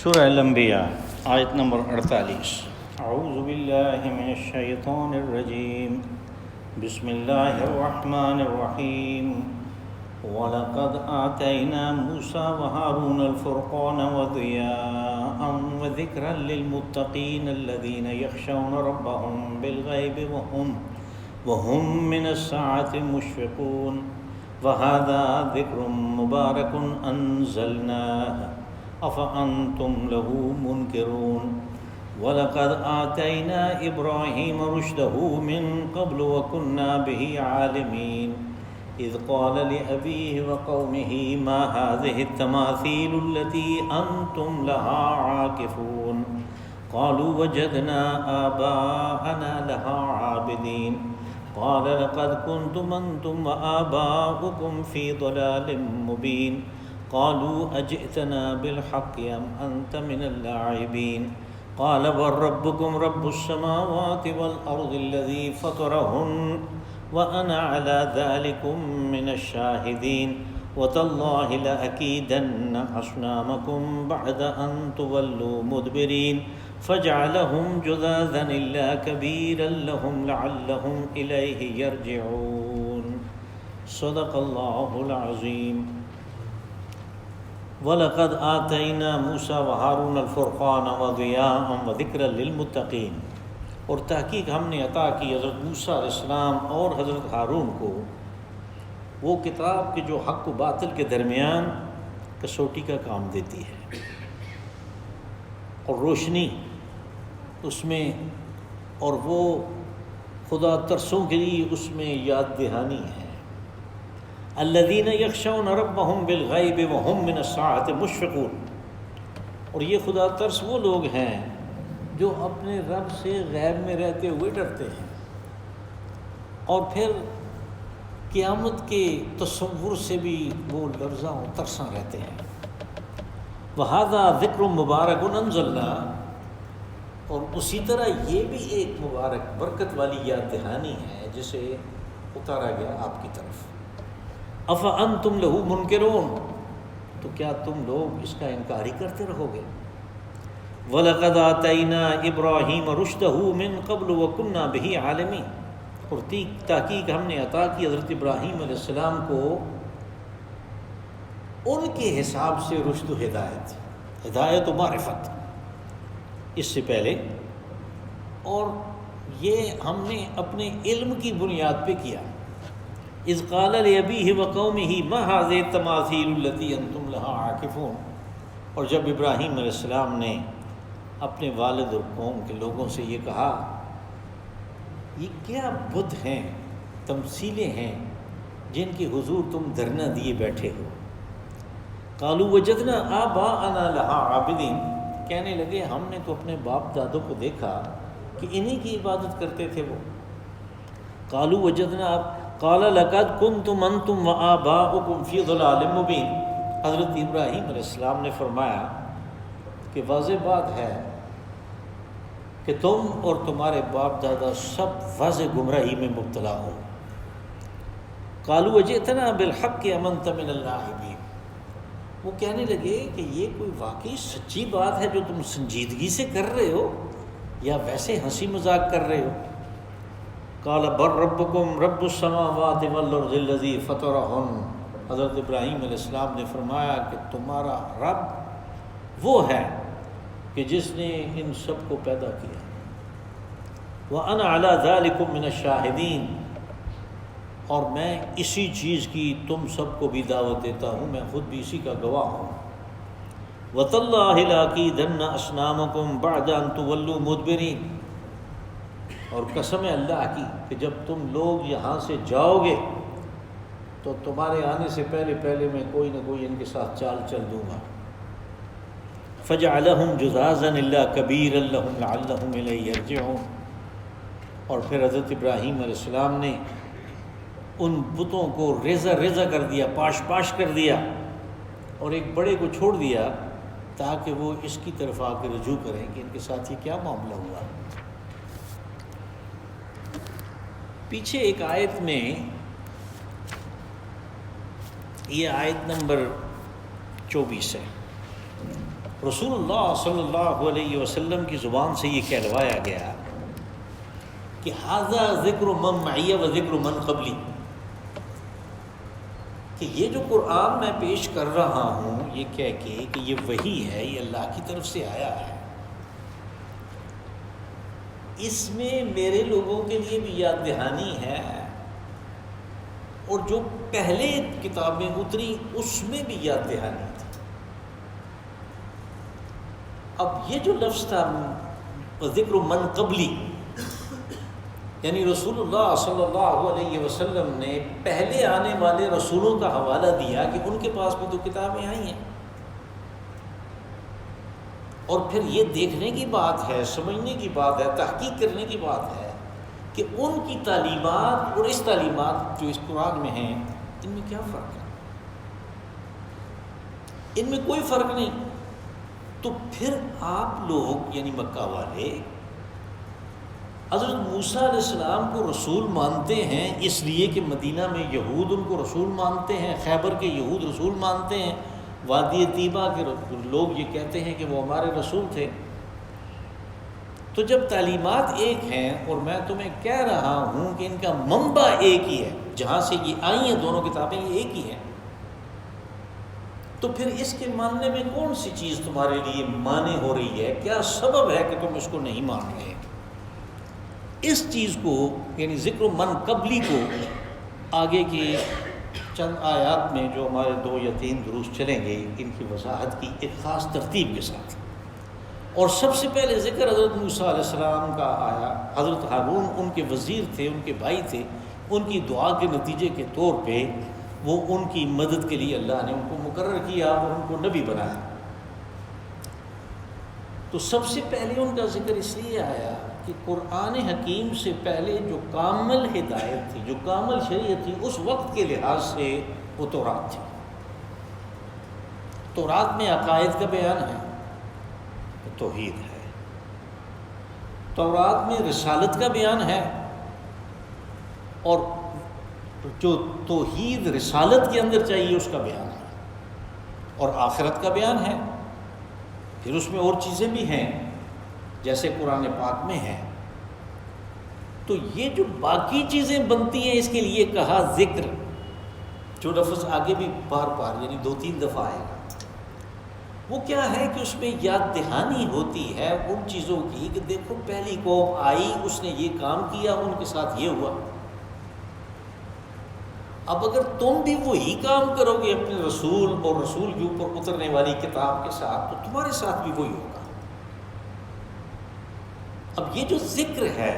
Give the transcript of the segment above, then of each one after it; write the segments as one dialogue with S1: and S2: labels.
S1: سورہ الانبیاء آیت نمبر 48۔ اعوذ باللہ من الشیطان الرجیم، بسم اللہ الرحمن الرحیم۔ وَلَقَدْ آتَيْنَا مُوسَى وَهَارُونَ الْفُرْقَانَ وَضِيَاءً وَذِكْرًا لِلْمُتَّقِينَ الَّذِينَ يَخْشَوْنَ رَبَّهُمْ بِالْغَيْبِ وَهُمْ مِنَ السَّاعَةِ مُشْفِقُونَ وَهَذَا ذِكْرٌ مُبَارَكٌ أَنزَلْنَاهُ أَفَأَنْتُمْ لَهُ مُنْكِرُونَ وَلَقَدْ آتَيْنَا إِبْرَاهِيمَ رُشْدَهُ مِنْ قَبْلُ وَكُنَّا بِهِ عَالِمِينَ إِذْ قَالَ لِأَبِيهِ وَقَوْمِهِ مَا هَذِهِ التَّمَاثِيلُ الَّتِي أَنْتُمْ لَهَا عَاكِفُونَ قَالُوا وَجَدْنَا آبَاءَنَا لَهَا عَابِدِينَ قَالَ لَقَدْ كُنْتُمْ أَنْتُمْ وَآبَاؤُكُمْ فِي ضَلَالٍ مُبِينٍ قالوا أجئتنا بالحق أم أنت من اللاعبين قال بل ربكم رب السماوات والأرض الذي فطرهن وأنا على ذلكم من الشاهدين وتالله لأكيدن أصنامكم بعد أن تولوا مدبرين فجعلهم جذاذا إلا كبيرا لهم لعلهم إليه يرجعون صدق الله العظيم۔ وَلَقَدْ آتَيْنَا مُوسَى وَهَارُونَ الْفُرْقَانَ وَضِيَاءً وَذِكْرًا لِلْمُتَّقِينَ، اور تحقیق ہم نے عطا کی حضرت موسیٰ علیہ السلام اور حضرت ہارون کو وہ کتاب کہ جو حق و باطل کے درمیان کسوٹی کا کام دیتی ہے اور روشنی اس میں، اور وہ خدا ترسوں کے لیے اس میں یاد دہانی ہے۔ الذین یخشون ربہم بالغیب وہم من الساعۃ مشفقون، اور یہ خدا ترس وہ لوگ ہیں جو اپنے رب سے غیب میں رہتے ہوئے ڈرتے ہیں اور پھر قیامت کے تصور سے بھی وہ لرزاں و ترساں رہتے ہیں۔ وَهَذَا ذِكْرٌ مُبَارَكٌ أَنزَلْنَاهُ، اور اسی طرح یہ بھی ایک مبارک برکت والی یاد دہانی ہے جسے اتارا گیا آپ کی طرف۔ أَفَأَنْتُمْ لَهُ مُنْكِرُونَ، تو کیا تم لوگ اس کا انکار ہی کرتے رہو گے۔ وَلَقَدْ آتَيْنَا إِبْرَاهِيمَ رُشْدَهُ مِنْ قَبْلُ وَكُنَّا بِهِ عَالِمِينَ، اور تحقیق ہم نے عطا کی حضرت ابراہیم علیہ السلام کو ان کے حساب سے رشد و ہدایت و معرفت اس سے پہلے، اور یہ ہم نے اپنے علم کی بنیاد پہ کیا۔ اذ قال لأبیہ وقومہ ما هذه التماثیل التي انتم لها عاکفون، اور جب ابراہیم علیہ السلام نے اپنے والد اور قوم کے لوگوں سے یہ کہا یہ کیا بت ہیں، تمثیلیں ہیں جن کے حضور تم دھرنا دیے بیٹھے ہو۔ قالوا وجدنا آباءنا لها عابدین، کہنے لگے ہم نے تو اپنے باپ دادوں کو دیکھا کہ انہی کی عبادت کرتے تھے وہ۔ قالوا وجدنا، قال لقد كنتم انتم وآباؤكم في ضلال مبين، حضرت ابراہیم علیہ السلام نے فرمایا کہ واضح بات ہے کہ تم اور تمہارے باپ دادا سب واضح گمراہی میں مبتلا ہو۔ قالوا وجئتنا بالحق ام انت من اللاعبین، وہ کہنے لگے کہ یہ کوئی واقعی سچی بات ہے جو تم سنجیدگی سے کر رہے ہو یا ویسے ہنسی مذاق کر رہے ہو۔ قال بل ربکم رب السماوات والارض الذی فطرہن، حضرت ابراہیم علیہ السلام نے فرمایا کہ تمہارا رب وہ ہے کہ جس نے ان سب کو پیدا کیا۔ وَأَنَا عَلَى ذَلِكُمْ مِنَ الشَّاهِدِينَ، اور میں اسی چیز کی تم سب کو بھی دعوت دیتا ہوں، میں خود بھی اسی کا گواہ ہوں۔ وَتَاللَّهِ لَأَكِيدَنَّ أَصْنَامَكُمْ بَعْدَ أَن تُوَلُّوا مُدْبِرِينَ، اور قسم ہے اللہ کی کہ جب تم لوگ یہاں سے جاؤ گے تو تمہارے آنے سے پہلے میں کوئی نہ کوئی ان کے ساتھ چال چل دوں گا۔ فَجَعَلَهُمْ جُذَاذًا إِلَّا كَبِيرًا لَهُمْ لَعَلَّهُمْ إِلَيْهِ يَرْجِعُونَ، اور پھر حضرت ابراہیم علیہ السلام نے ان بتوں کو ریزہ کر دیا، پاش کر دیا، اور ایک بڑے کو چھوڑ دیا تاکہ وہ اس کی طرف آ کے رجوع کریں کہ ان کے ساتھ یہ کیا معاملہ ہوا۔ پیچھے ایک آیت میں، یہ آیت نمبر 24 ہے، رسول اللہ صلی اللہ علیہ وسلم کی زبان سے یہ کہلوایا گیا کہ ھذا ذکر من معی و ذکر من قبلی، کہ یہ جو قرآن میں پیش کر رہا ہوں یہ کہہ کے کہ یہ وحی ہے، یہ اللہ کی طرف سے آیا ہے، اس میں میرے لوگوں کے لیے بھی یاد دہانی ہے، اور جو پہلے کتابیں اتری اس میں بھی یاد دہانی تھی۔ اب یہ جو لفظ تھا ذکر من قبلی، یعنی رسول اللہ صلی اللہ علیہ وسلم نے پہلے آنے والے رسولوں کا حوالہ دیا کہ ان کے پاس بھی تو کتابیں آئی ہیں، اور پھر یہ دیکھنے کی بات ہے، سمجھنے کی بات ہے، تحقیق کرنے کی بات ہے کہ ان کی تعلیمات اور اس تعلیمات جو اس قرآن میں ہیں ان میں کیا فرق ہے، ان میں کوئی فرق نہیں۔ تو پھر آپ لوگ یعنی مکہ والے حضرت موسیٰ علیہ السلام کو رسول مانتے ہیں اس لیے کہ مدینہ میں یہود ان کو رسول مانتے ہیں، خیبر کے یہود رسول مانتے ہیں، وادی طیبہ کے لوگ یہ کہتے ہیں کہ وہ ہمارے رسول تھے۔ تو جب تعلیمات ایک ہیں اور میں تمہیں کہہ رہا ہوں کہ ان کا منبع ایک ہی ہے، جہاں سے یہ آئی ہیں دونوں کتابیں یہ ایک ہی ہیں، تو پھر اس کے ماننے میں کون سی چیز تمہارے لیے مانے ہو رہی ہے؟ کیا سبب ہے کہ تم اس کو نہیں مان رہے؟ اس چیز کو یعنی ذکر من قبلی کو آگے کی چند آیات میں جو ہمارے 2 یا 3 دروس چلیں گے ان کی وضاحت کی ایک خاص ترتیب کے ساتھ۔ اور سب سے پہلے ذکر حضرت موسیٰ علیہ السلام کا آیا۔ حضرت ہارون ان کے وزیر تھے، ان کے بھائی تھے، ان کی دعا کے نتیجے کے طور پہ وہ ان کی مدد کے لیے اللہ نے ان کو مقرر کیا اور ان کو نبی بنایا۔ تو سب سے پہلے ان کا ذکر اس لیے آیا کہ قرآن حکیم سے پہلے جو کامل ہدایت تھی، جو کامل شریعت تھی، اس وقت کے لحاظ سے وہ تورات تھی۔ تورات میں عقائد کا بیان ہے، توحید ہے۔ تورات میں رسالت کا بیان ہے، اور جو توحید رسالت کے اندر چاہیے اس کا بیان ہے، اور آخرت کا بیان ہے۔ پھر اس میں اور چیزیں بھی ہیں جیسے قرآن پاک میں ہے۔ تو یہ جو باقی چیزیں بنتی ہیں اس کے لیے کہا ذکر، جو لفظ آگے بھی بار بار یعنی 2-3 دفعہ آئے گا، وہ کیا ہے کہ اس میں یاد دہانی ہوتی ہے ان چیزوں کی کہ دیکھو پہلی قوم آئی، اس نے یہ کام کیا، ان کے ساتھ یہ ہوا۔ اب اگر تم بھی وہی کام کرو گے اپنے رسول اور رسول کے اوپر اترنے والی کتاب کے ساتھ، تو تمہارے ساتھ بھی وہی ہوگا۔ اب یہ جو ذکر ہے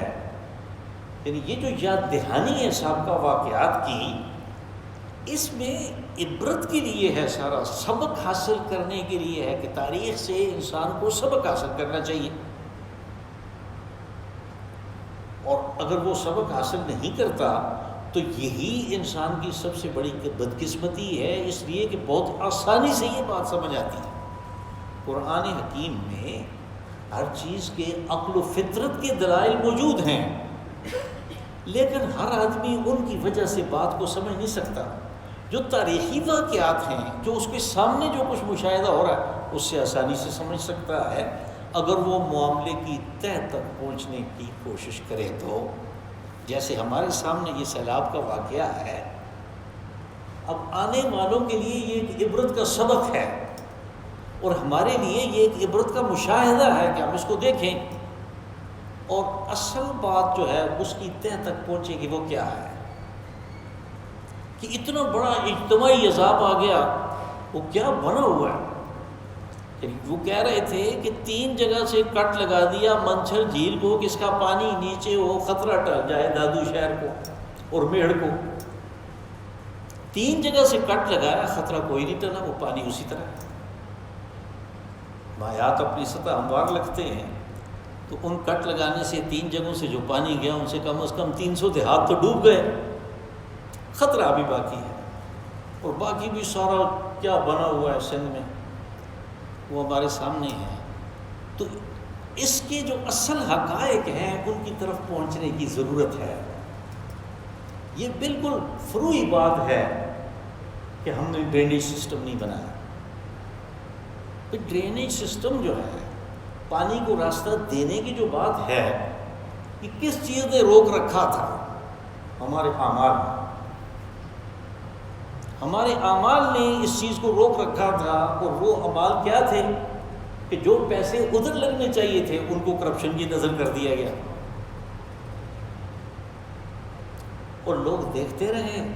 S1: یعنی یہ جو یاد دہانی ہے سابقہ واقعات کی، اس میں عبرت کے لیے ہے، سارا سبق حاصل کرنے کے لیے ہے کہ تاریخ سے انسان کو سبق حاصل کرنا چاہیے، اور اگر وہ سبق حاصل نہیں کرتا تو یہی انسان کی سب سے بڑی بدقسمتی ہے، اس لیے کہ بہت آسانی سے یہ بات سمجھ آتی ہے۔ قرآن حکیم میں ہر چیز کے عقل و فطرت کے دلائل موجود ہیں، لیکن ہر آدمی ان کی وجہ سے بات کو سمجھ نہیں سکتا۔ جو تاریخی واقعات ہیں، جو اس کے سامنے جو کچھ مشاہدہ ہو رہا ہے، اس سے آسانی سے سمجھ سکتا ہے اگر وہ معاملے کی تہ تک پہنچنے کی کوشش کرے تو۔ جیسے ہمارے سامنے یہ سیلاب کا واقعہ ہے، اب آنے والوں کے لیے یہ ایک عبرت کا سبق ہے، اور ہمارے لیے یہ ایک عبرت کا مشاہدہ ہے کہ ہم اس کو دیکھیں، اور اصل بات جو ہے اس کی تہ تک پہنچے گی وہ کیا ہے کہ اتنا بڑا اجتماعی عذاب آ گیا، وہ کیا بنا ہوا ہے۔ وہ کہہ رہے تھے کہ 3 جگہ سے کٹ لگا دیا منچھر جھیل کو کہ اس کا پانی نیچے ہو، خطرہ ٹل جائے دادو شہر کو اور میڑ کو۔ 3 جگہ سے کٹ لگایا، خطرہ کوئی نہیں ٹلا، وہ پانی اسی طرح۔ مایات اپنی سطح ہموار لگتے ہیں، تو ان کٹ لگانے سے 3 جگہوں سے جو پانی گیا ان سے کم از کم 300 دیہات تو ڈوب گئے، خطرہ بھی باقی ہے، اور باقی بھی سارا کیا بنا ہوا ہے سندھ میں وہ ہمارے سامنے ہے۔ تو اس کے جو اصل حقائق ہیں ان کی طرف پہنچنے کی ضرورت ہے۔ یہ بالکل فروعی بات ہے کہ ہم نے ڈرینیج سسٹم نہیں بنایا، کہ ڈرینیج سسٹم جو ہے، پانی کو راستہ دینے کی جو بات ہے، کہ کس چیز نے روک رکھا تھا؟ ہمارے اعمال نے، ہمارے اعمال نے اس چیز کو روک رکھا تھا۔ اور وہ اعمال کیا تھے؟ کہ جو پیسے ادھر لگنے چاہیے تھے ان کو کرپشن کی نظر کر دیا گیا، اور لوگ دیکھتے رہے۔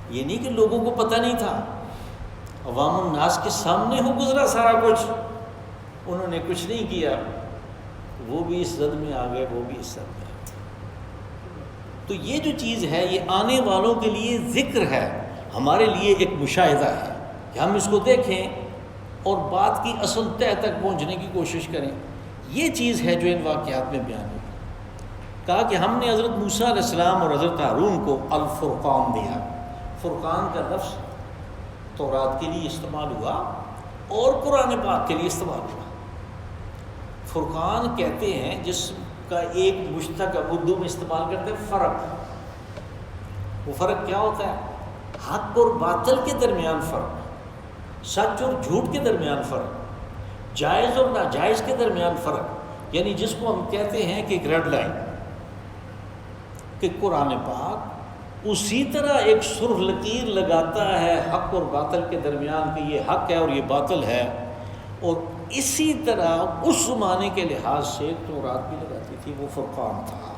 S1: یہ نہیں کہ لوگوں کو پتہ نہیں تھا، عوام الناس کے سامنے ہو گزرا سارا کچھ، انہوں نے کچھ نہیں کیا، وہ بھی اس زد میں آ گئے، وہ بھی اس زد میں آ گئے۔ تو یہ جو چیز ہے یہ آنے والوں کے لیے ذکر ہے، ہمارے لیے ایک مشاہدہ ہے کہ ہم اس کو دیکھیں اور بات کی اصل تہ تک پہنچنے کی کوشش کریں۔ یہ چیز ہے جو ان واقعات میں بیان ہوئی۔ کہا کہ ہم نے حضرت موسیٰ علیہ السلام اور حضرت ہارون کو الفرقان دیا۔ فرقان کا لفظ تورات کے لیے استعمال ہوا اور قرآن پاک کے لیے استعمال ہوا۔ فرقان کہتے ہیں جس کا ایک مشتق اردو میں استعمال کرتے ہیں فرق۔ وہ فرق کیا ہوتا ہے؟ حق اور باطل کے درمیان فرق، سچ اور جھوٹ کے درمیان فرق، جائز اور ناجائز کے درمیان فرق، یعنی جس کو ہم کہتے ہیں کہ ایک ریڈ لائن، کہ قرآن پاک اسی طرح ایک سرخ لکیر لگاتا ہے حق اور باطل کے درمیان کہ یہ حق ہے اور یہ باطل ہے، اور اسی طرح اس زمانے کے لحاظ سے تورات بھی لگاتی تھی، وہ فرقان تھا۔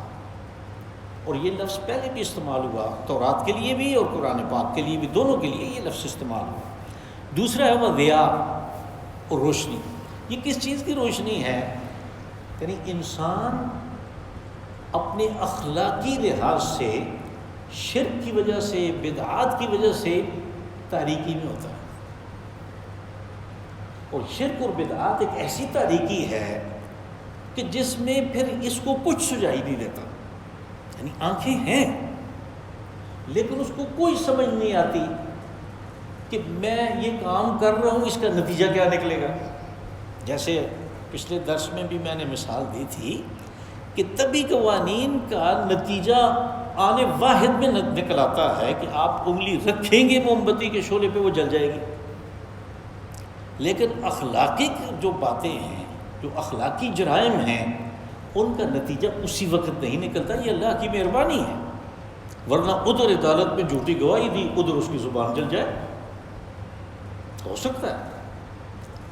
S1: اور یہ لفظ پہلے بھی استعمال ہوا، تورات کے لیے بھی اور قرآن پاک کے لیے بھی، دونوں کے لیے یہ لفظ استعمال ہوا۔ دوسرا ہے وہ ضیاء اور روشنی۔ یہ کس چیز کی روشنی ہے؟ یعنی انسان اپنے اخلاقی لحاظ سے شرک کی وجہ سے، بدعات کی وجہ سے تاریکی میں ہوتا ہے، اور شرک اور بدعات ایک ایسی تاریکی ہے کہ جس میں پھر اس کو کچھ سجائی نہیں دیتا۔ یعنی آنکھیں ہیں لیکن اس کو کوئی سمجھ نہیں آتی کہ میں یہ کام کر رہا ہوں، اس کا نتیجہ کیا نکلے گا۔ جیسے پچھلے درس میں بھی میں نے مثال دی تھی کہ طبی قوانین کا نتیجہ آنے واحد میں نکل آتا ہے کہ آپ انگلی رکھیں گے موم بتی کے شعلے پہ، وہ جل جائے گی۔ لیکن اخلاقی جو باتیں ہیں، جو اخلاقی جرائم ہیں، ان کا نتیجہ اسی وقت نہیں نکلتا۔ یہ اللہ کی مہربانی ہے، ورنہ ادھر عدالت میں جھوٹی گواہی دی، ادھر اس کی زبان جل جائے، ہو سکتا ہے۔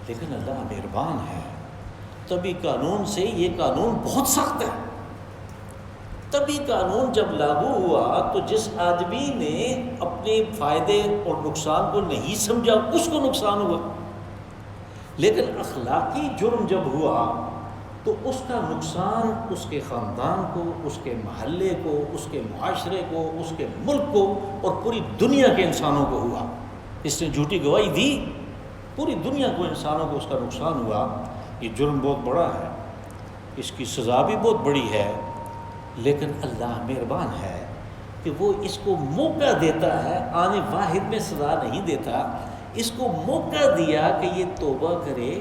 S1: لیکن اللہ مہربان ہے، طبی قانون سے یہ قانون بہت سخت ہے۔ طبی قانون جب لاگو ہوا تو جس آدمی نے اپنے فائدے اور نقصان کو نہیں سمجھا اس کو نقصان ہوا، لیکن اخلاقی جرم جب ہوا تو اس کا نقصان اس کے خاندان کو، اس کے محلے کو، اس کے معاشرے کو، اس کے ملک کو اور پوری دنیا کے انسانوں کو ہوا۔ اس نے جھوٹی گواہی دی، پوری دنیا کو، انسانوں کو اس کا نقصان ہوا۔ یہ جرم بہت بڑا ہے، اس کی سزا بھی بہت بڑی ہے، لیکن اللہ مہربان ہے کہ وہ اس کو موقع دیتا ہے، آنے واحد میں سزا نہیں دیتا، اس کو موقع دیا کہ یہ توبہ کرے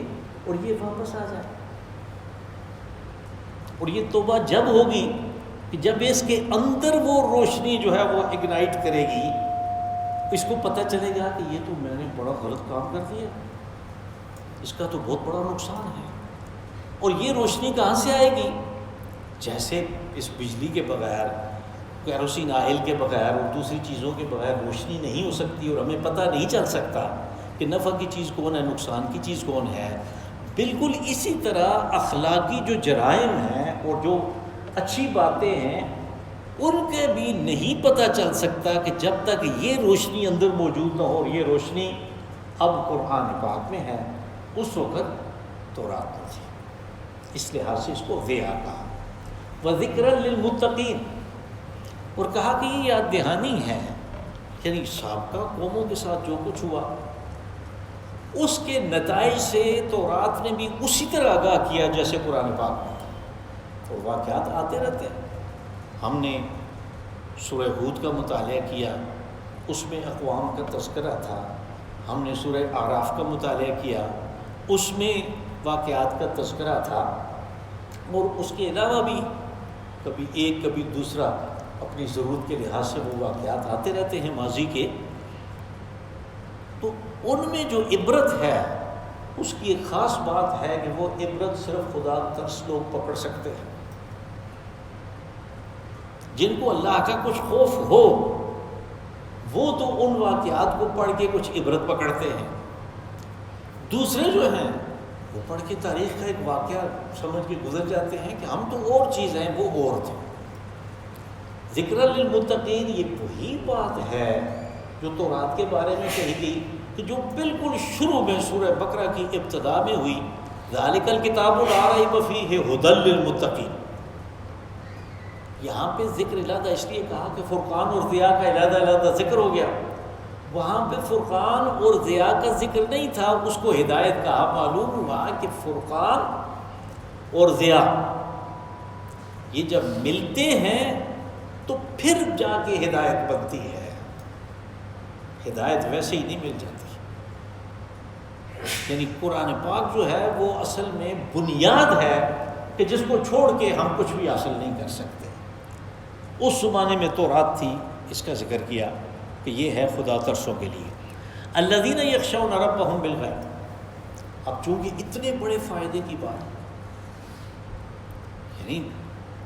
S1: اور یہ واپس آ جائے۔ اور یہ توبہ جب ہوگی کہ جب اس کے اندر وہ روشنی جو ہے وہ اگنائٹ کرے گی، اس کو پتہ چلے گا کہ یہ تو میں نے بڑا غلط کام کر دیا، اس کا تو بہت بڑا نقصان ہے۔ اور یہ روشنی کہاں سے آئے گی؟ جیسے اس بجلی کے بغیر، کیروسین آئل کے بغیر اور دوسری چیزوں کے بغیر روشنی نہیں ہو سکتی، اور ہمیں پتہ نہیں چل سکتا کہ نفع کی چیز کون ہے، نقصان کی چیز کون ہے۔ بالکل اسی طرح اخلاقی جو جرائم ہیں اور جو اچھی باتیں ہیں، ان کے بھی نہیں پتہ چل سکتا کہ جب تک یہ روشنی اندر موجود نہ ہو، اور یہ روشنی اب قرآن پاک میں ہے، اس وقت تورات میں تھی۔ اس لحاظ سے اس کو ضیاء کہا، وَذِكْرًا لِلْمُتَّقِينَ، اور کہا کہ یہ یاد دہانی ہے، یعنی سابقہ قوموں کے ساتھ جو کچھ ہوا اس کے نتائج سے تورات نے بھی اسی طرح آگاہ کیا جیسے قرآن پاک میں تھا۔ اور واقعات آتے رہتے ہیں۔ ہم نے سورہ ہود کا مطالعہ کیا، اس میں اقوام کا تذکرہ تھا۔ ہم نے سورہ اعراف کا مطالعہ کیا، اس میں واقعات کا تذکرہ تھا۔ اور اس کے علاوہ بھی کبھی ایک کبھی دوسرا اپنی ضرورت کے لحاظ سے وہ واقعات آتے رہتے ہیں ماضی کے۔ تو ان میں جو عبرت ہے اس کی ایک خاص بات ہے کہ وہ عبرت صرف خدا ترس لوگ پکڑ سکتے ہیں، جن کو اللہ کا کچھ خوف ہو وہ تو ان واقعات کو پڑھ کے کچھ عبرت پکڑتے ہیں، دوسرے جو ہیں وہ پڑھ کے تاریخ کا ایک واقعہ سمجھ کے گزر جاتے ہیں کہ ہم تو اور چیز ہیں، وہ اور تھے۔ ذکر للمتقین یہ وہی بات ہے جو تورات کے بارے میں کہی گئی کہ جو بالکل شروع میں سورہ بقرہ کی ابتدا میں ہوئی، ذالک الکتاب لا ریب فیہ ھدی للمتقین۔ یہاں پہ ذکر علیحدہ اس لیے کہا کہ فرقان اور ضیاء کا علیحدہ ذکر ہو گیا، وہاں پہ فرقان اور ضیاء کا ذکر نہیں تھا، اس کو ہدایت کہا۔ معلوم ہوا کہ فرقان اور ضیاء یہ جب ملتے ہیں تو پھر جا کے ہدایت بنتی ہے، ہدایت ویسے ہی نہیں مل جاتی۔ یعنی قرآن پاک جو ہے وہ اصل میں بنیاد ہے کہ جس کو چھوڑ کے ہم کچھ بھی حاصل نہیں کر سکتے۔ اس زمانے میں تورات تھی، اس کا ذکر کیا کہ یہ ہے خدا ترسوں کے لیے۔ الذین یخشون ربہم بالغیب۔ اب چونکہ اتنے بڑے فائدے کی بات، یعنی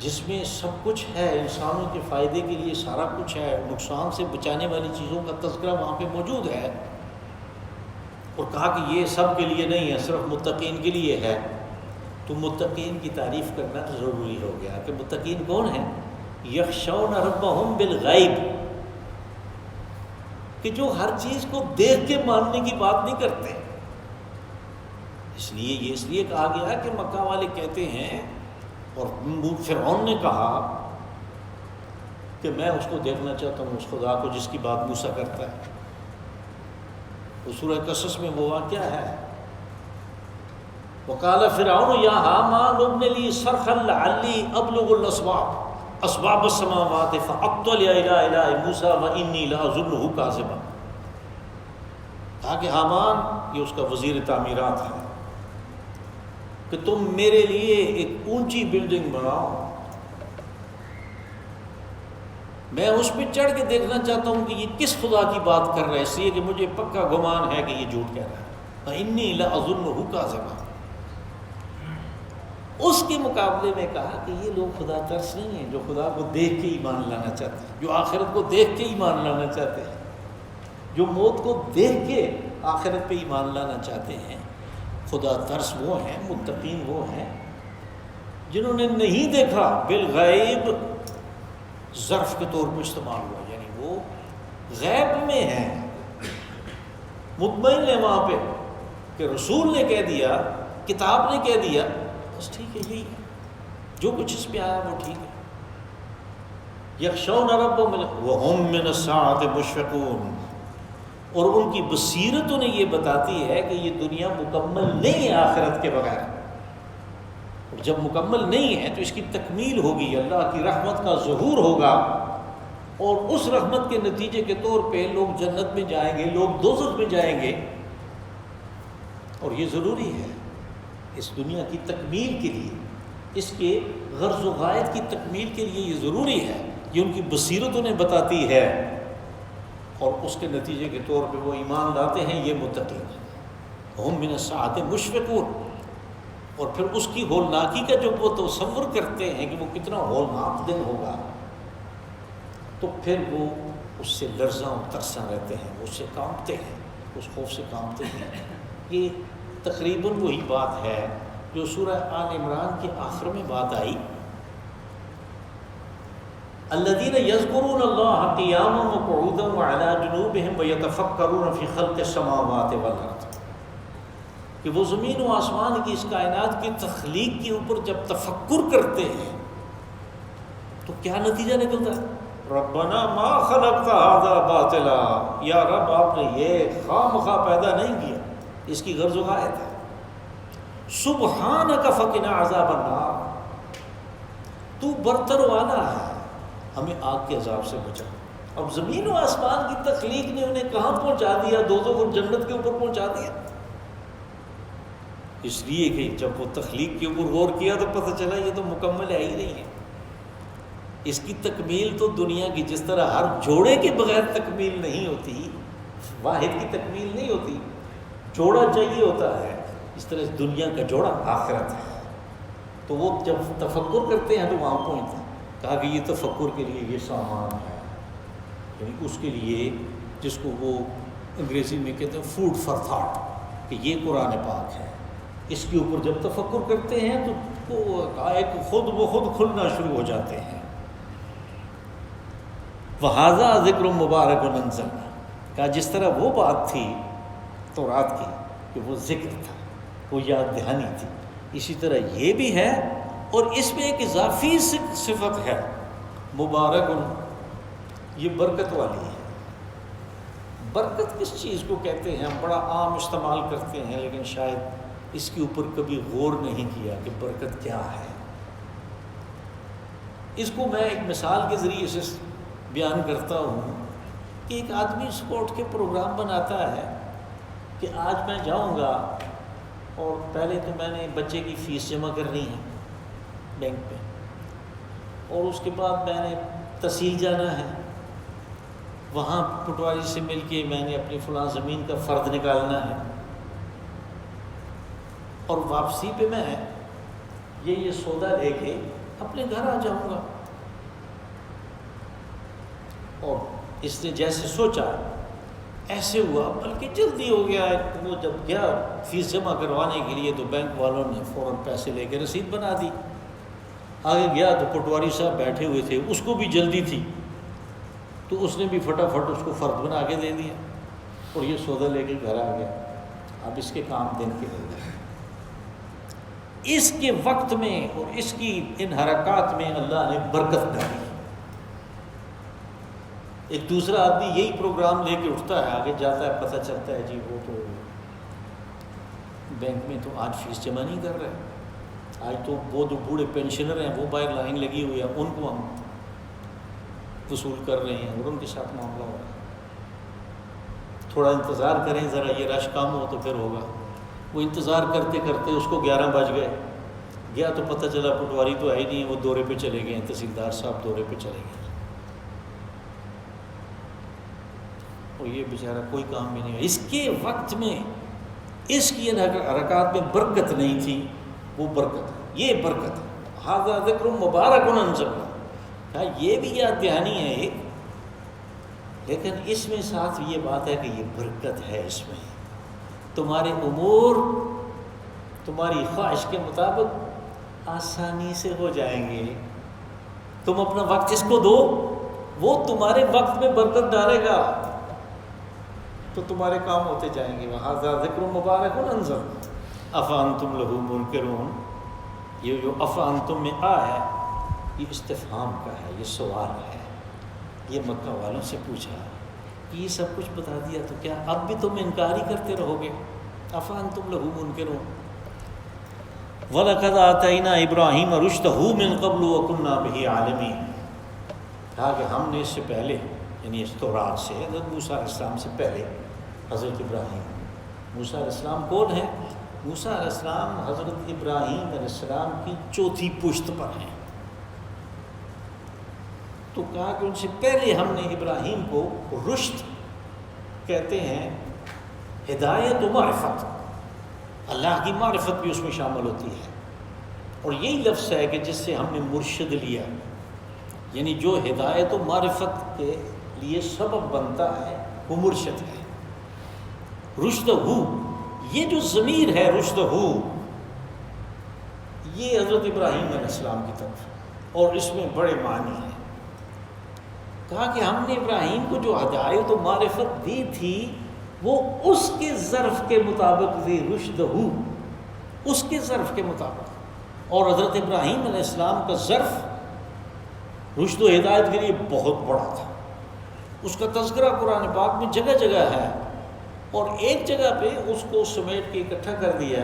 S1: جس میں سب کچھ ہے، انسانوں کے فائدے کے لیے سارا کچھ ہے، نقصان سے بچانے والی چیزوں کا تذکرہ وہاں پہ موجود ہے، اور کہا کہ یہ سب کے لیے نہیں ہے، صرف متقین کے لیے ہے، تو متقین کی تعریف کرنا ضروری ہو گیا کہ متقین کون ہیں؟ یخشون ربہم بالغیب، کہ جو ہر چیز کو دیکھ کے ماننے کی بات نہیں کرتے۔ اس لیے کہا گیا کہ مکہ والے کہتے ہیں، اور فرعون نے کہا کہ میں اس کو دیکھنا چاہتا ہوں، اس خدا کو جس کی بات موسیٰ کرتا ہے۔ تو سورہ قصص میں وہ واقعہ ہے، وقال فرعون یا ہامان ابن لی صرحا لعلی ابلغ اسباب السماوات فاطلع الی الہ موسیٰ وانی لاظنہ کاذبا۔ کہا کہ حامان، یہ اس کا وزیر تعمیرات ہے، کہ تم میرے لیے ایک اونچی بلڈنگ بناؤ، میں اس پہ چڑھ کے دیکھنا چاہتا ہوں کہ یہ کس خدا کی بات کر رہا ہے، اس لیے کہ مجھے پکا گمان ہے کہ یہ جھوٹ کہہ رہا ہے، وانی لاظنہ کاذبا۔ اس کے مقابلے میں کہا کہ یہ لوگ خدا ترس نہیں ہیں، جو خدا کو دیکھ کے ایمان لانا چاہتے ہیں، جو آخرت کو دیکھ کے ایمان لانا چاہتے ہیں، جو موت کو دیکھ کے آخرت پہ ایمان لانا چاہتے ہیں۔ خدا ترس وہ ہیں، متقین وہ ہیں جنہوں نے نہیں دیکھا، بالغیب ظرف کے طور پر استعمال ہوا، یعنی وہ غیب میں ہیں، مطمئن ہے وہاں پہ کہ رسول نے کہہ دیا، کتاب نے کہہ دیا، بس ٹھیک ہے، یہی ہے، جو کچھ اس پہ آیا وہ ٹھیک ہے۔ یخشون ربہم وہم من الساعۃ مشفقون، اور ان کی بصیرت انہیں یہ بتاتی ہے کہ یہ دنیا مکمل نہیں ہے آخرت کے بغیر، اور جب مکمل نہیں ہے تو اس کی تکمیل ہوگی، اللہ کی رحمت کا ظہور ہوگا، اور اس رحمت کے نتیجے کے طور پہ لوگ جنت میں جائیں گے، لوگ دوزخ میں جائیں گے، اور یہ ضروری ہے اس دنیا کی تکمیل کے لیے، اس کے غرض و غایت کی تکمیل کے لیے یہ ضروری ہے، یہ ان کی بصیرت انہیں بتاتی ہے، اور اس کے نتیجے کے طور پہ وہ ایمان لاتے ہیں، یہ متقین ہیں۔ ہم من الساعۃ مشفقون، اور پھر اس کی ہولناکی کا جب وہ تصور کرتے ہیں کہ وہ کتنا ہولناک دن ہوگا، تو پھر وہ اس سے لرزاں و ترساں رہتے ہیں، اس سے کانپتے ہیں، اس خوف سے کانپتے ہیں۔ یہ تقریباً وہی بات ہے جو سورہ آل عمران کے آخر میں بات آئی، الذین یذکرون اللہ قیاما وقعودا وعلی جنوبہم ویتفکرون فی خلق السماوات والارض، کہ وہ زمین و آسمان کی، اس کائنات کی تخلیق کے اوپر جب تفکر کرتے ہیں تو کیا نتیجہ نکلتا ہے؟ ربنا ما خلقت ھذا باطلا، یا رب آپ نے یہ خواہ مخواہ پیدا نہیں کیا، اس کی غرض و غایت ہے۔ سبحانک فقنا عذاب النار، تو برتر والا ہے، ہمیں آگ کے عذاب سے بچا۔ اب زمین و آسمان کی تخلیق نے انہیں کہاں پہنچا دیا؟ دوزخ اور جنت کے اوپر پہنچا دیا، اس لیے کہ جب وہ تخلیق کے اوپر غور کیا تو پتہ چلا یہ تو مکمل ہے ہی نہیں ہے، اس کی تکمیل تو دنیا کی جس طرح ہر جوڑے کے بغیر تکمیل نہیں ہوتی، واحد کی تکمیل نہیں ہوتی، جوڑا چاہیے ہوتا ہے، اس طرح اس دنیا کا جوڑا آخرت ہے. تو وہ جب تفکر کرتے ہیں تو وہاں پہنچتے ہیں. کہا کہ یہ تفکر کے لیے یہ سامان ہے، یعنی اس کے لیے جس کو وہ انگریزی میں کہتے ہیں فوڈ فار تھاٹ، کہ یہ قرآن پاک ہے. اس کے اوپر جب تفکر کرتے ہیں تو وہ ایک خود بخود کھلنا شروع ہو جاتے ہیں. وَهَذَا ذِكْرٌ مُبَارَكٌ أَنزَلْنَاهُ. کہا جس طرح وہ بات تھی تورات کی کہ وہ ذکر تھا، وہ یاد دہانی تھی، اسی طرح یہ بھی ہے. اور اس میں ایک اضافی صفت ہے، مبارکن، یہ برکت والی ہے. برکت کس چیز کو کہتے ہیں؟ ہم بڑا عام استعمال کرتے ہیں، لیکن شاید اس کے اوپر کبھی غور نہیں کیا کہ برکت کیا ہے. اس کو میں ایک مثال کے ذریعے سے بیان کرتا ہوں کہ ایک آدمی سپورٹ کے پروگرام بناتا ہے کہ آج میں جاؤں گا اور پہلے تو میں نے بچے کی فیس جمع کرنی ہے بینک پہ، اور اس کے بعد میں نے تحصیل جانا ہے، وہاں پٹواری سے مل کے میں نے اپنی فلاں زمین کا فرد نکالنا ہے، اور واپسی پہ میں یہ سودا لے کے اپنے گھر آ جاؤں گا. اور اس نے جیسے سوچا ایسے ہوا، بلکہ جلدی ہو گیا. وہ جب گیا فیس جمع کروانے کے لیے تو بینک والوں نے فوراً پیسے لے کے رسید بنا دی. آگے گیا تو پٹواری صاحب بیٹھے ہوئے تھے، اس کو بھی جلدی تھی، تو اس نے بھی فٹافٹ اس کو فرد بنا کے دے دیا اور یہ سودا لے کے گھر آ گیا. اب اس کے کام دن کے ہو گئے. اس کے وقت میں اور اس کی ان حرکات میں اللہ نے برکت ڈالی. ایک دوسرا آدمی یہی پروگرام لے کے اٹھتا ہے، آگے جاتا ہے، پتہ چلتا ہے جی وہ تو بینک میں تو آج فیس جمع نہیں کر رہے، آج تو وہ جو بوڑھے پینشنر ہیں وہ باہر لائن لگی ہوئی ہے، ان کو ہم وصول کر رہے ہیں اور ان کے ساتھ معاملہ ہو رہا ہے. تھوڑا انتظار کریں ذرا، یہ رش کم ہو تو پھر ہوگا. وہ انتظار کرتے کرتے اس کو 11 بج گئے. گیا تو پتہ چلا پٹواری تو ہے ہی نہیں، وہ دورے پہ چلے گئے ہیں، تحصیلدار صاحب دورے پہ چلے گئے، اور یہ بیچارہ کوئی کام بھی نہیں ہے. اس کے وقت میں اس کی حرکات میں برکت نہیں تھی، وہ برکت ہے، یہ برکت ہے. ھذا ذکر مبارک انزلناہ. کہا یہ بھی یاد دہانی ہے ایک، لیکن اس میں ساتھ یہ بات ہے کہ یہ برکت ہے. اس میں تمہارے امور تمہاری خواہش کے مطابق آسانی سے ہو جائیں گے. تم اپنا وقت اس کو دو، وہ تمہارے وقت میں برکت ڈالے گا، تو تمہارے کام ہوتے جائیں گے. وَھَذَا ذِکْرٌ مُبَارَكٌ أَنزَلْنَاهُ أَفَأَنْتُمْ لَهُ مُنْكِرُونَ. یہ جو افانتم میں ہے یہ استفہام کا ہے، یہ سوال ہے. یہ مکہ والوں سے پوچھا کہ یہ سب کچھ بتا دیا تو کیا اب بھی تم انکار ہی کرتے رہو گے؟ افانتم لہو منکرون. وَلَقَدْ آتَيْنَا إِبْرَاهِيمَ رُشْدَهُ مِنْ قَبْلُ وَكُنَّا بِهِ عَالِمِينَ. کہا کہ ہم نے اس سے پہلے، یعنی اس تورات سے، حضرت موسیٰ علیہ السلام سے پہلے حضرت ابراہیم. موسیٰ علیہ السلام کون ہیں؟ موسیٰ علیہ السلام حضرت ابراہیم علیہ السلام کی چوتھی پشت پر ہیں. تو کہا کہ ان سے پہلے ہم نے ابراہیم کو رشد کہتے ہیں، ہدایت و معرفت، اللہ کی معرفت بھی اس میں شامل ہوتی ہے. اور یہی لفظ ہے کہ جس سے ہم نے مرشد لیا، یعنی جو ہدایت و معرفت کے لیے سبب بنتا ہے وہ مرشد ہے. رشد ہو، یہ جو ضمیر ہے رشد ہو، یہ حضرت ابراہیم علیہ السلام کی طرف، اور اس میں بڑے معنی ہیں. کہا کہ ہم نے ابراہیم کو جو ہدایت و معرفت دی تھی وہ اس کے ظرف کے مطابق دی، رشد ہو، اس کے ظرف کے مطابق. اور حضرت ابراہیم علیہ السلام کا ظرف رشد و ہدایت کے لیے بہت بڑا تھا. اس کا تذکرہ قرآن پاک میں جگہ جگہ ہے، اور ایک جگہ پہ اس کو سمیٹ کے اکٹھا کر دیا،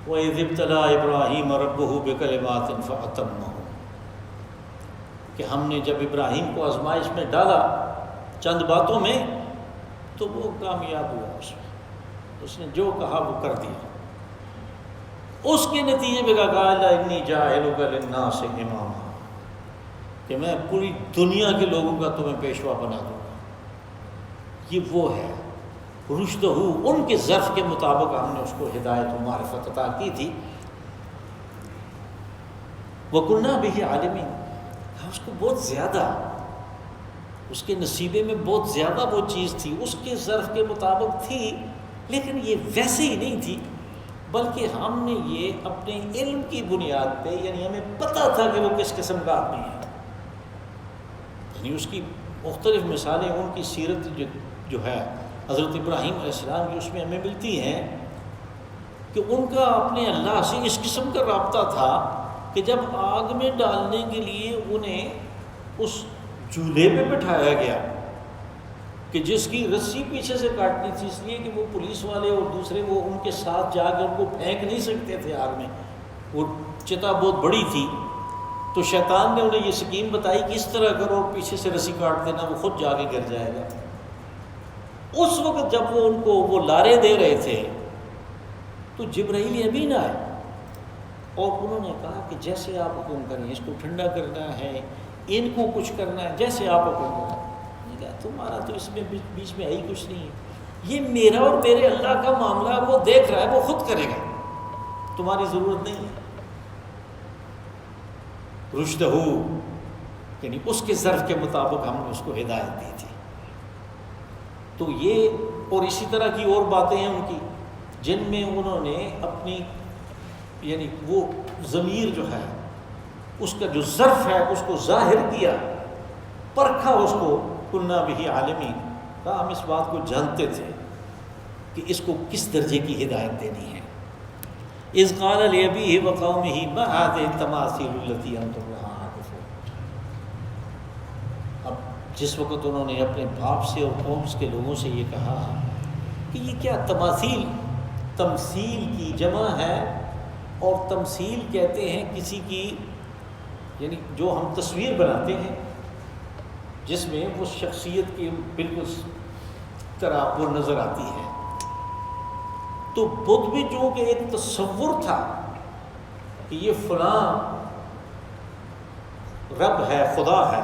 S1: وَإِذِ ابْتَلَىٰ إِبْرَاهِيمَ رَبُّهُ بِكَلِمَاتٍ فَأَتَمَّهُنَّ. کہ ہم نے جب ابراہیم کو آزمائش میں ڈالا چند باتوں میں تو وہ کامیاب ہوا، اس نے جو کہا وہ کر دیا. اس کے نتیجے میں کہا إِنِّي جَاعِلُكَ لِلنَّاسِ إِمَامًا، کہ میں پوری دنیا کے لوگوں کا تمہیں پیشوا بنا دوں گا. یہ وہ ہے رشدہ، ان کے ظرف کے مطابق ہم نے اس کو ہدایت و معرفت عطا کی تھی. وَكُنَّا بِهِ عَالِمِينَ، اس کو بہت زیادہ، اس کے نصیبے میں بہت زیادہ وہ چیز تھی، اس کے ظرف کے مطابق تھی، لیکن یہ ویسے ہی نہیں تھی، بلکہ ہم نے یہ اپنے علم کی بنیاد پہ، یعنی ہمیں پتہ تھا کہ وہ کس قسم کا آدمی ہے. یعنی اس کی مختلف مثالیں ان کی سیرت جو ہے حضرت ابراہیم علیہ السلام کی، اس میں ہمیں ملتی ہیں کہ ان کا اپنے اللہ سے اس قسم کا رابطہ تھا کہ جب آگ میں ڈالنے کے لیے انہیں اس چولہے پہ بٹھایا گیا کہ جس کی رسی پیچھے سے کاٹنی تھی، اس لیے کہ وہ پولیس والے اور دوسرے وہ ان کے ساتھ جا کے ان کو پھینک نہیں سکتے تھے آگ میں، وہ چتا بہت بڑی تھی. تو شیطان نے انہیں یہ سکیم بتائی کہ اس طرح کرو اور پیچھے سے رسی کاٹ دینا، وہ خود جا کے گر جائے گا. اس وقت جب وہ ان کو وہ لارے دے رہے تھے تو جبرائیل امین آئے اور انہوں نے کہا کہ جیسے آپ حکم کریں، اس کو ٹھنڈا کرنا ہے، ان کو کچھ کرنا ہے، جیسے آپ حکم کریں. نے کہا تمہارا تو اس میں بیچ میں ہے ہی کچھ نہیں ہے، یہ میرا اور میرے اللہ کا معاملہ، وہ دیکھ رہا ہے، وہ خود کرے گا، تمہاری ضرورت نہیں ہے. رشدہ، یعنی اس کے ظرف کے مطابق ہم نے اس کو ہدایت دی تھی. تو یہ اور اسی طرح کی اور باتیں ہیں ان کی جن میں انہوں نے اپنی یعنی وہ ضمیر جو ہے اس کا جو ظرف ہے اس کو ظاہر کیا، پرکھا اس کو. کنا بہ عالمین، کہا ہم اس بات کو جانتے تھے کہ اس کو کس درجے کی ہدایت دینی ہے. اذ قال لأبیہ وقومہ ما هذه التماثیل التي انتم لها عاکفون. اب جس وقت انہوں نے اپنے باپ سے اور قوم کے لوگوں سے یہ کہا کہ یہ کیا تماثیل، تمثیل کی جمع ہے، اور تمثیل کہتے ہیں کسی کی یعنی جو ہم تصویر بناتے ہیں جس میں وہ شخصیت کی بالکل طرح وہ نظر آتی ہے. تو بدھ بھی چونکہ ایک تصور تھا کہ یہ فلاں رب ہے، خدا ہے،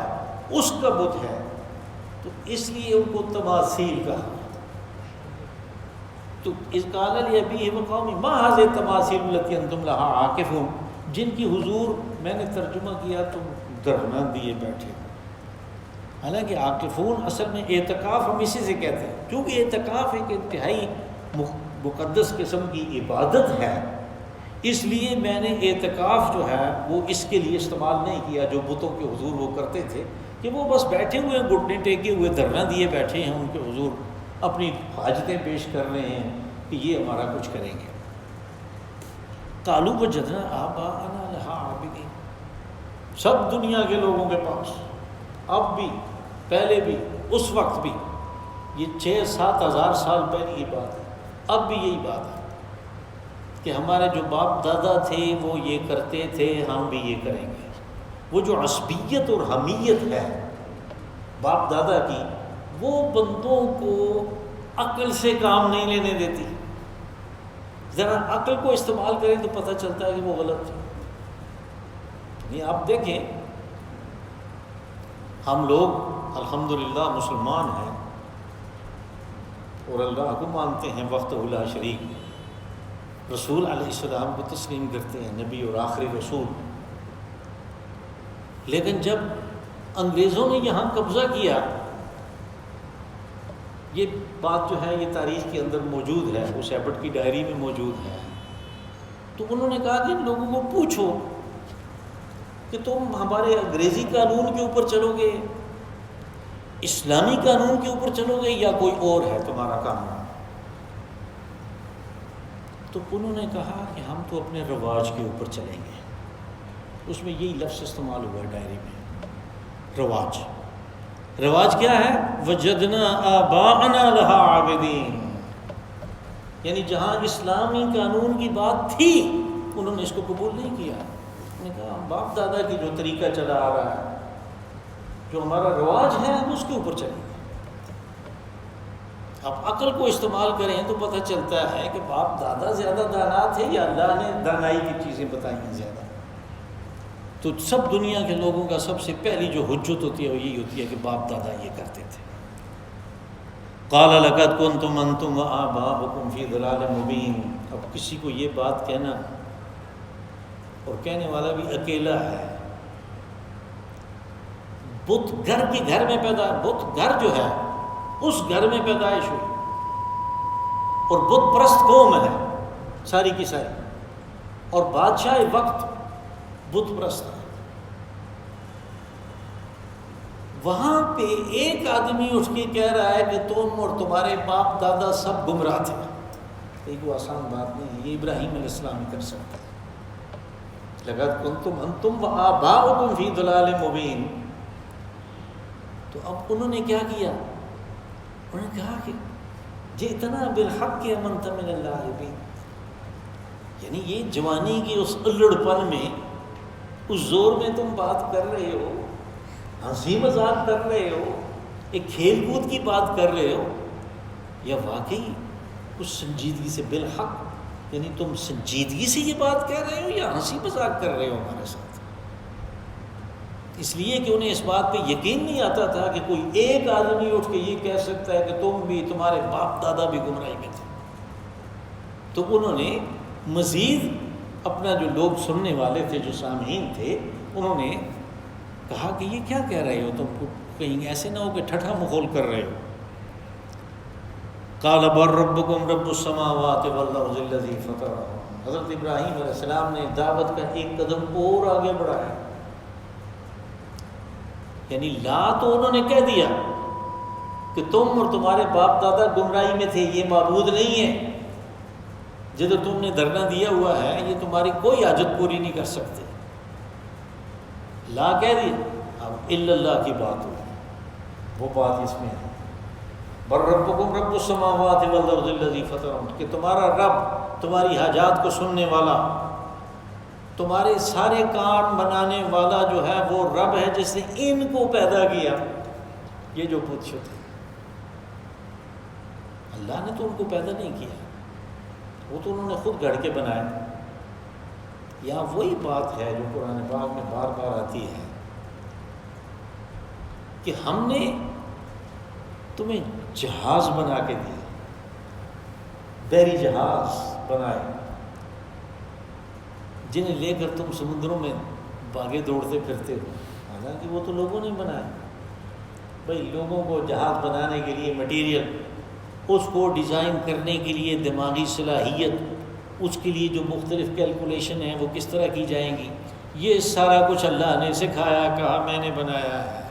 S1: اس کا بت ہے، تو اس لیے ان کو تماثیل کہا. تو اذ قال لأبیہ وقومہ ما هذه التماثیل التي انتم لها عاکفون، جن کی حضور میں نے ترجمہ کیا تم دھرنا دیے بیٹھے. حالانکہ عاکفون اصل میں اعتکاف ہم اسی سے کہتے ہیں، کیونکہ اعتکاف ایک انتہائی مقدس قسم کی عبادت ہے، اس لیے میں نے اعتکاف جو ہے وہ اس کے لیے استعمال نہیں کیا جو بتوں کے حضور وہ کرتے تھے کہ وہ بس بیٹھے ہوئے گھٹنے ٹیکے ہوئے دھرنا دیے بیٹھے ہیں، ان کے حضور اپنی حاجتیں پیش کر رہے ہیں کہ یہ ہمارا کچھ کریں گے. قالوا وجدنا آباءنا لها عابدین. سب دنیا کے لوگوں کے پاس اب بھی، پہلے بھی، اس وقت بھی، یہ 6-7 ہزار سال پہلے کی بات ہے، اب بھی یہی بات ہے کہ ہمارے جو باپ دادا تھے وہ یہ کرتے تھے، ہم بھی یہ کریں گے. وہ جو عصبیت اور حمیت ہے باپ دادا کی، وہ بندوں کو عقل سے کام نہیں لینے دیتی. ذرا عقل کو استعمال کریں تو پتہ چلتا ہے کہ وہ غلط ہے. نہیں آپ دیکھیں، ہم لوگ الحمدللہ مسلمان ہیں اور اللہ کو مانتے ہیں وحدہ لا شریک، رسول علیہ السلام کو تسلیم کرتے ہیں، نبی اور آخری رسول. لیکن جب انگریزوں نے یہاں قبضہ کیا، یہ بات جو ہے یہ تاریخ کے اندر موجود ہے، اس ایبٹ کی ڈائری میں موجود ہے، تو انہوں نے کہا کہ ان لوگوں کو پوچھو کہ تم ہمارے انگریزی قانون کے اوپر چلو گے، اسلامی قانون کے اوپر چلو گے، یا کوئی اور ہے تمہارا قانون؟ تو انہوں نے کہا کہ ہم تو اپنے رواج کے اوپر چلیں گے. اس میں یہی لفظ استعمال ہوا ہے ڈائری میں، رواج. رواج کیا ہے؟ وجدنا آباءنا لها عابدین، یعنی جہاں اسلامی قانون کی بات تھی انہوں نے اس کو قبول نہیں کیا. انہوں نے کہا باپ دادا کی جو طریقہ چلا آ رہا ہے، جو ہمارا رواج ہے، ہم اس کے اوپر چلیں گے. اب عقل کو استعمال کریں تو پتہ چلتا ہے کہ باپ دادا زیادہ دانا تھے یا اللہ نے دانائی کی چیزیں بتائی ہیں زیادہ. تو سب دنیا کے لوگوں کا سب سے پہلی جو حجت ہوتی ہے وہ یہی ہوتی ہے کہ باپ دادا یہ کرتے تھے. قال لقد كنتم انتم وآباؤكم فی ضلال مبین. اب کسی کو یہ بات کہنا اور کہنے والا بھی اکیلا ہے. بت گھر کے گھر میں پیدا، بت گھر جو ہے اس گھر میں پیدائش ہوئی اور بت پرست قوم ہے ساری کی ساری، اور بادشاہ وقت بت پرست ہے. وہاں پہ ایک آدمی اٹھ کے کہہ رہا ہے کہ تم اور تمہارے باپ دادا سب گمراہ تھے. ایک وہ آسان بات نہیں ہے، یہ ابراہیم علیہ السلام کر سکتا ہے. لقد کنتم انتم وآباؤکم فی ضلال مبین. تو اب انہوں نے کیا کیا؟ انہوں نے کہا کہ جئتنا بالحق امنت من اللاعبین. یعنی یہ جوانی کی اس الڑ پن میں، اس زور میں تم بات کر رہے ہو، ہنسی مذاق کر رہے ہو، ایک کھیل کود کی بات کر رہے ہو، یا واقعی کچھ سنجیدگی سے بالحق، یعنی تم سنجیدگی سے یہ بات کہہ رہے ہو یا ہنسی مذاق کر رہے ہو ہمارے ساتھ؟ اس لیے کہ انہیں اس بات پہ یقین نہیں آتا تھا کہ کوئی ایک آدمی اٹھ کے یہ کہہ سکتا ہے کہ تم بھی، تمہارے باپ دادا بھی گمراہی میں تھے. تو انہوں نے مزید اپنا جو لوگ سننے والے تھے، جو سامعین تھے، انہوں نے کہا کہ یہ کیا کہہ رہے ہو تم کو، کہیں ایسے نہ ہو کہ ٹھٹھا مخول کر رہے ہو. قال بل ربکم رب السماوات والارض الذی فطرہم. حضرت ابراہیم علیہ السلام نے دعوت کا ایک قدم اور آگے بڑھایا. یعنی لا تو انہوں نے کہہ دیا کہ تم اور تمہارے باپ دادا گمراہی میں تھے، یہ معبود نہیں ہے، جدو تم نے دھرنا دیا ہوا ہے یہ تمہاری کوئی حاجت پوری نہیں کر سکتے. لا کہہ دیا. اب الا اللہ کی بات ہو، وہ بات اس میں ہے. بل ربکم رب السماوات والارض الذی فطرہم، کہ تمہارا رب تمہاری حاجات کو سننے والا، تمہارے سارے کام بنانے والا جو ہے وہ رب ہے جس نے ان کو پیدا کیا. یہ جو بت شد ہے، اللہ نے تو ان کو پیدا نہیں کیا، وہ تو انہوں نے خود گھڑ کے بنایا. یا وہی بات ہے جو قرآن پاک میں بار بار آتی ہے کہ ہم نے تمہیں جہاز بنا کے دیا، بحری جہاز بنائے جنہیں لے کر تم سمندروں میں باغے دوڑتے پھرتے ہو. حالانکہ وہ تو لوگوں نے بنایا. بھائی لوگوں کو جہاز بنانے کے لیے مٹیریل، اس کو ڈیزائن کرنے کے لیے دماغی صلاحیت، اس کے لیے جو مختلف کیلکولیشن ہیں وہ کس طرح کی جائیں گی، یہ سارا کچھ اللہ نے سکھایا، کہا میں نے بنایا ہے.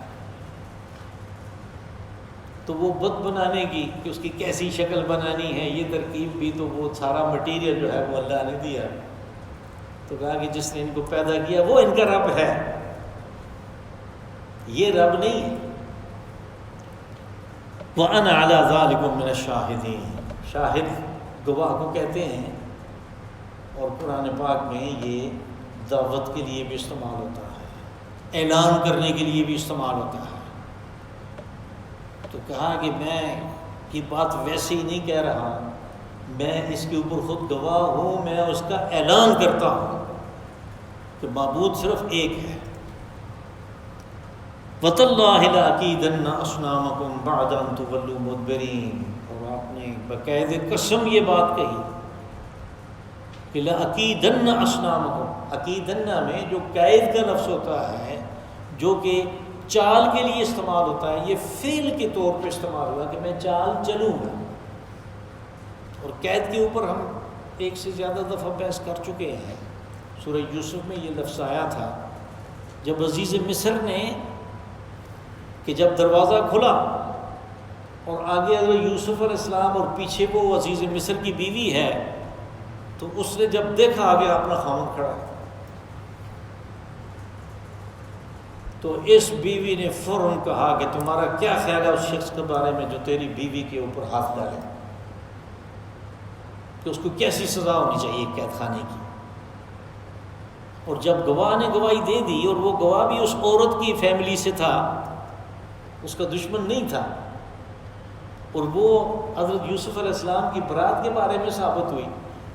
S1: تو وہ بت بنانے کی کہ اس کی کیسی شکل بنانی ہے، یہ ترکیب بھی تو وہ سارا مٹیریل جو ہے وہ اللہ نے دیا. تو کہا کہ جس نے ان کو پیدا کیا وہ ان کا رب ہے، یہ رب نہیں ہے. وَأَنَا عَلَىٰ ذَلِكُم مِّنَ الشَّاهِدِينَ. شاہد گواہ کو کہتے ہیں، اور قرآن پاک میں یہ دعوت کے لیے بھی استعمال ہوتا ہے، اعلان کرنے کے لیے بھی استعمال ہوتا ہے. تو کہا کہ میں یہ بات ویسے ہی نہیں کہہ رہا، میں اس کے اوپر خود گواہ ہوں، میں اس کا اعلان کرتا ہوں کہ معبود صرف ایک ہے. وَتَاللَّهِ لَأَكِيدَنَّ أَصْنَامَكُمْ بَعْدَ أَن تُوَلُّوا مُدْبِرِينَ. اور آپ نے باقاعد قسم یہ بات کہی کہ لَأَكِيدَنَّ أَصْنَامَكُمْ. عقیدنہ میں جو قید کا لفظ ہوتا ہے، جو کہ چال کے لیے استعمال ہوتا ہے، یہ فعل کے طور پہ استعمال ہوا کہ میں چال چلوں گا. اور قید کے اوپر ہم ایک سے زیادہ دفعہ بحث کر چکے ہیں. سورہ یوسف میں یہ لفظ آیا تھا جب عزیز مصر نے، کہ جب دروازہ کھلا اور آگے حضرت یوسف علیہ السلام اور پیچھے وہ عزیز مصر کی بیوی ہے، تو اس نے جب دیکھا آگے اپنا خاوند کھڑا ہے، تو اس بیوی نے فوراً کہا کہ تمہارا کیا خیال ہے اس شخص کے بارے میں جو تیری بیوی کے اوپر ہاتھ ڈالے، کہ اس کو کیسی سزا ہونی چاہیے قید خانے کی. اور جب گواہ نے گواہی دے دی، اور وہ گواہ بھی اس عورت کی فیملی سے تھا، اس کا دشمن نہیں تھا، اور وہ حضرت یوسف علیہ السلام کی برات کے بارے میں ثابت ہوئی،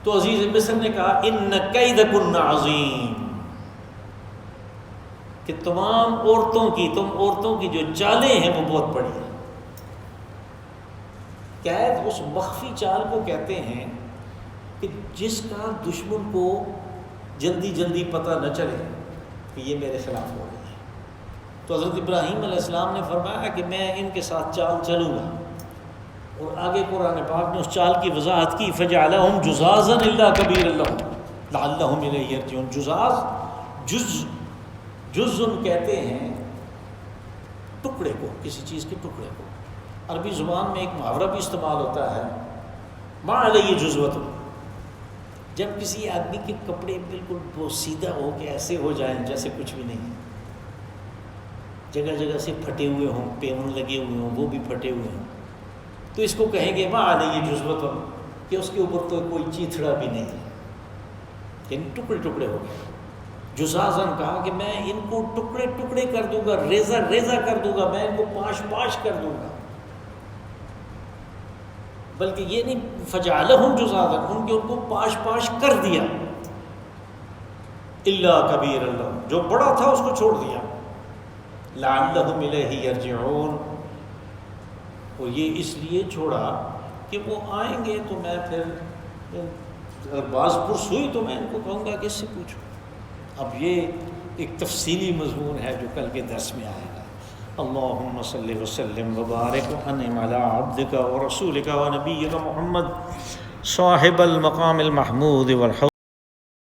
S1: تو عزیز مصر نے کہا ان کیدکن عظیم، کہ تمام عورتوں کی، تم عورتوں کی جو چالیں ہیں وہ بہت بڑی ہیں. قید اس مخفی چال کو کہتے ہیں کہ جس کا دشمن کو جلدی جلدی پتہ نہ چلے کہ یہ میرے خلاف ہو رہی ہے. تو حضرت ابراہیم علیہ السلام نے فرمایا کہ میں ان کے ساتھ چال چلوں گا، اور آگے قرآن پاک نے اس چال کی وضاحت کی، فجعلہم جزازا الا کبیرا لہم لعلہم الیہ یرجعون. جزاز جزن کہتے ہیں ٹکڑے کو، کسی چیز کے ٹکڑے کو. عربی زبان میں ایک محاورہ بھی استعمال ہوتا ہے، ما علیہ جزوۃ، جب کسی آدمی کے کپڑے بالکل بوسیدہ ہو کے ایسے ہو جائیں جیسے کچھ بھی نہیں ہے، جگہ جگہ سے پھٹے ہوئے ہوں، پیون لگے ہوئے ہوں، وہ بھی پھٹے ہوئے ہوں، تو اس کو کہیں گے ما علیہ جزوۃ، کہ اس کے اوپر تو کوئی چیتھڑا بھی نہیں ہے، یعنی ٹکڑے ٹکڑے ہو گئے. جزازن کہا کہ میں ان کو ٹکڑے ٹکڑے کر دوں گا، ریزہ ریزہ کر دوں گا، میں ان کو پاش پاش کر دوں گا. بلکہ یہ نہیں فجعلہم جزازا، ان کو پاش پاش کر دیا. الا کبیر لہم، جو بڑا تھا اس کو چھوڑ دیا. لعلہم الیہ یرجعون، وہ یہ اس لیے چھوڑا کہ وہ آئیں گے تو میں پھر اگر باز پرس ہوئی تو میں ان کو کہوں گا کہ اس سے پوچھو. اب یہ ایک تفصیلی مضمون ہے جو کل کے درس میں آئے گا. اللہم صلی وسلم وبارک وانعم علی عبدک ورسولک ونبیک محمد صاحب المقام المحمود والحوض